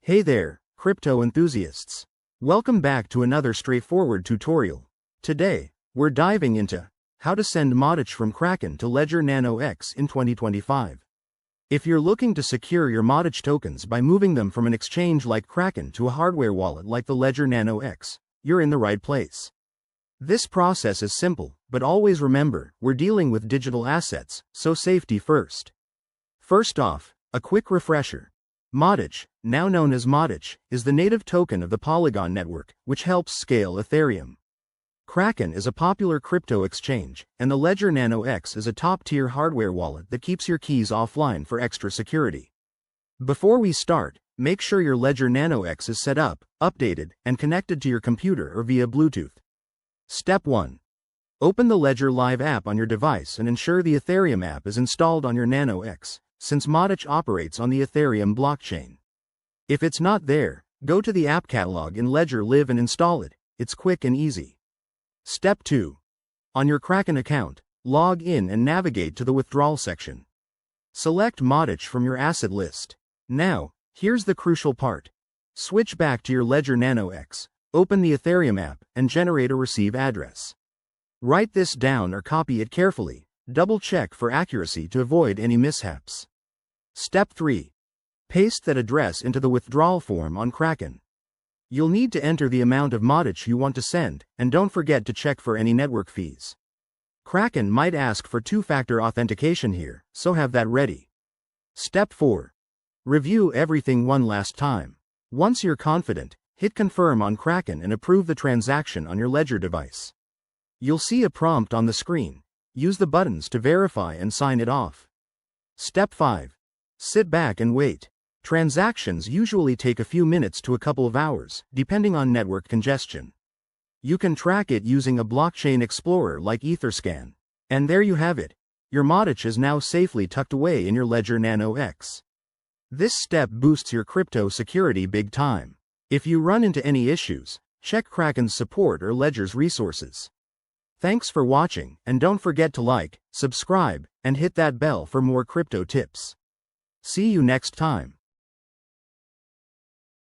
Hey there, crypto enthusiasts. Welcome back to another straightforward tutorial. Today, we're diving into how to send MATIC from Kraken to Ledger Nano X in 2025. If you're looking to secure your MATIC tokens by moving them from an exchange like Kraken to a hardware wallet like the Ledger Nano X, you're in the right place. This process is simple, but always remember, we're dealing with digital assets, so safety first. First off, a quick refresher. MATIC, now known as MATIC, is the native token of the Polygon network, which helps scale Ethereum. Kraken is a popular crypto exchange, and the Ledger Nano X is a top-tier hardware wallet that keeps your keys offline for extra security. Before we start, make sure your Ledger Nano X is set up, updated, and connected to your computer or via Bluetooth. Step 1. Open the Ledger Live app on your device and ensure the Ethereum app is installed on your Nano X, since MATIC operates on the Ethereum blockchain. If it's not there, go to the app catalog in Ledger Live and install it. It's quick and easy. Step 2. On your Kraken account, log in and navigate to the withdrawal section. Select MATIC from your asset list. Now, here's the crucial part. Switch back to your Ledger Nano X, open the Ethereum app, and generate a receive address. Write this down or copy it carefully. Double check for accuracy to avoid any mishaps. Step 3. Paste that address into the withdrawal form on Kraken. You'll need to enter the amount of MATIC you want to send, and don't forget to check for any network fees. Kraken might ask for two-factor authentication here, so have that ready. Step 4. Review everything one last time. Once you're confident, hit confirm on Kraken and approve the transaction on your Ledger device. You'll see a prompt on the screen. Use the buttons to verify and sign it off. Step 5. Sit back and wait. Transactions usually take a few minutes to a couple of hours, depending on network congestion. You can track it using a blockchain explorer like Etherscan. And there you have it. Your MATIC is now safely tucked away in your Ledger Nano X. This step boosts your crypto security big time. If you run into any issues, check Kraken's support or Ledger's resources. Thanks for watching, and don't forget to like, subscribe, and hit that bell for more crypto tips. See you next time.